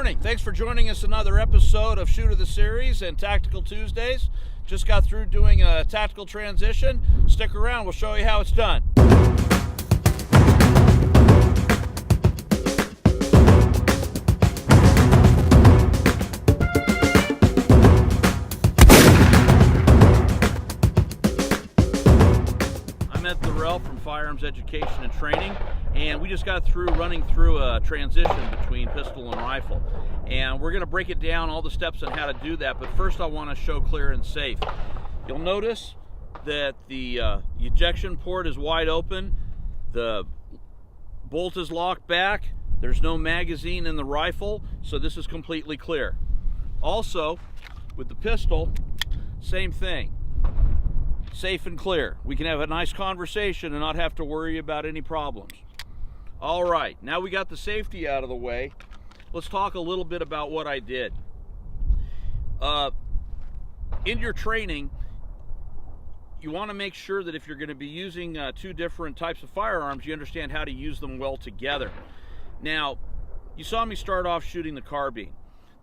morning. Thanks for joining us another episode of Shoot of the Series and Tactical Tuesdays. Just got through doing a tactical transition. Stick around, we'll show you how it's done. I'm at Thorell from Firearms Education and Training, and we just got through running through a transition between pistol and rifle. And we're going to break it down, all the steps on how to do that, but first I want to show clear and safe. You'll notice that the ejection port is wide open, the bolt is locked back, there's no magazine in the rifle, so this is completely clear. Also, with the pistol, same thing. Safe and clear. We can have a nice conversation and not have to worry about any problems. All right, now we got the safety out of the way. Let's talk a little bit about what I did. In your training, you want to make sure that if you're going to be using two different types of firearms, you understand how to use them well together. Now, you saw me start off shooting the carbine.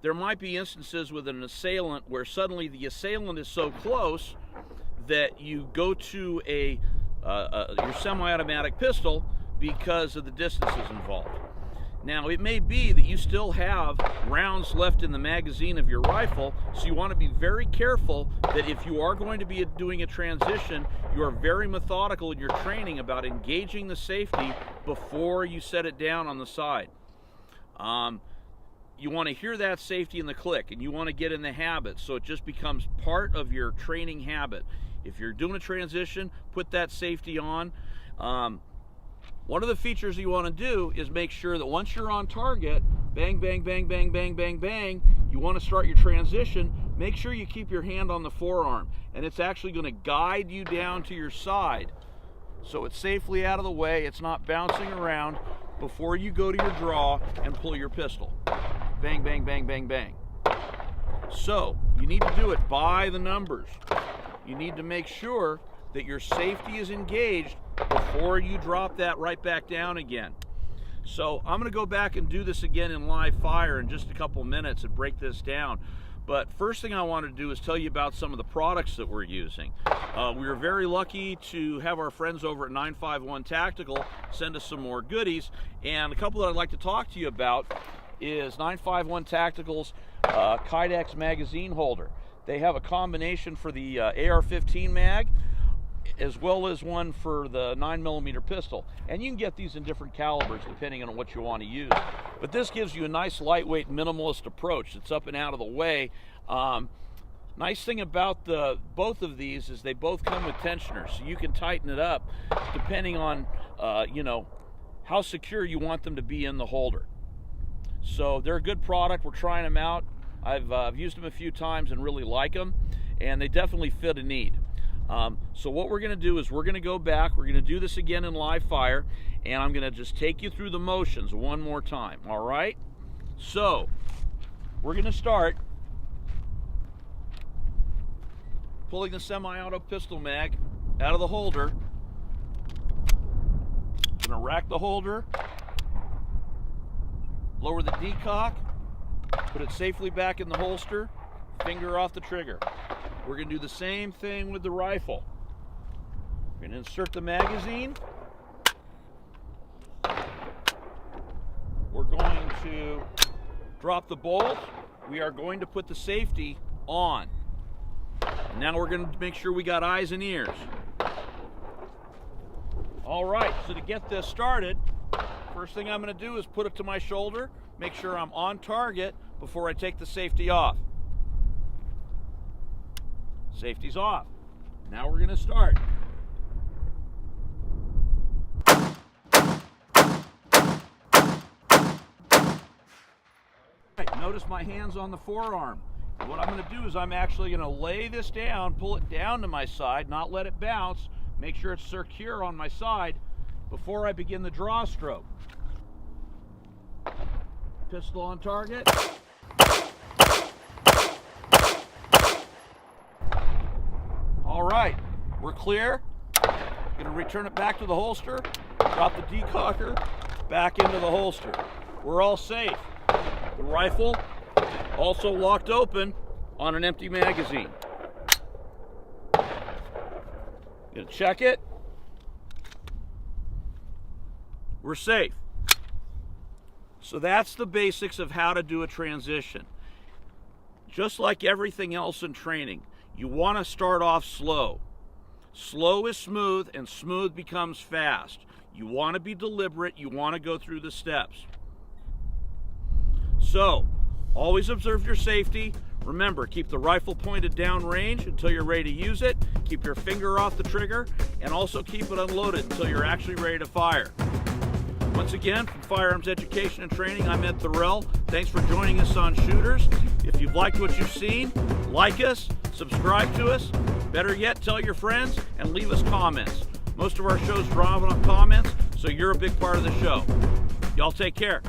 There might be instances with an assailant where suddenly the assailant is so close that you go to your semi-automatic pistol because of the distances involved. Now, it may be that you still have rounds left in the magazine of your rifle, so you want to be very careful that if you are going to be doing a transition, you are very methodical in your training about engaging the safety before you set it down on the side. You want to hear that safety in the click, and you want to get in the habit, so it just becomes part of your training habit. If you're doing a transition, put that safety on. One of the features you want to do is make sure that once you're on target, bang, bang, bang, bang, bang, bang, bang, you want to start your transition, make sure you keep your hand on the forearm, and it's actually going to guide you down to your side. So it's safely out of the way, it's not bouncing around before you go to your draw and pull your pistol. Bang, bang, bang, bang, bang. So you need to do it by the numbers. You need to make sure that your safety is engaged before you drop that right back down again. So I'm going to go back and do this again in live fire in just a couple minutes and break this down. But first thing I want to do is tell you about some of the products that we're using. We were very lucky to have our friends over at 951 Tactical send us some more goodies, and a couple that I'd like to talk to you about is 951 Tactical's kydex magazine holder. They have a combination for the AR-15 mag, as well as one for the 9mm pistol. And you can get these in different calibers depending on what you want to use. But this gives you a nice lightweight minimalist approach. It's up and out of the way. Nice thing about both of these is they both come with tensioners, so you can tighten it up depending on how secure you want them to be in the holder. So they're a good product. We're trying them out. I've used them a few times and really like them, and they definitely fit a need. So what we're going to do is we're going to go back, we're going to do this again in live fire, and I'm going to just take you through the motions one more time, all right? So we're going to start pulling the semi-auto pistol mag out of the holder. I'm going to rack the holder, lower the decock, put it safely back in the holster, finger off the trigger. We're going to do the same thing with the rifle. We're going to insert the magazine. We're going to drop the bolt. We are going to put the safety on. And now we're going to make sure we got eyes and ears. All right, so to get this started, first thing I'm going to do is put it to my shoulder, make sure I'm on target before I take the safety off. Safety's off. Now we're going to start. Right, notice my hands on the forearm. What I'm going to do is I'm actually going to lay this down, pull it down to my side, not let it bounce, make sure it's secure on my side before I begin the draw stroke. Pistol on target. All right, we're clear. Going to return it back to the holster, drop the decocker back into the holster. We're all safe. the rifle also locked open on an empty magazine. Gonna check it. We're safe. So that's the basics of how to do a transition. Just like everything else in training, you want to start off slow. Slow is smooth, and smooth becomes fast. You want to be deliberate. You want to go through the steps. So, always observe your safety. Remember, keep the rifle pointed down range until you're ready to use it. Keep your finger off the trigger, and also keep it unloaded until you're actually ready to fire. Once again, from Firearms Education and Training, I'm Ed Thorell. Thanks for joining us on Shooters. If you've liked what you've seen, like us, subscribe to us. Better yet, tell your friends and leave us comments. Most of our shows drive on comments, so you're a big part of the show. Y'all take care.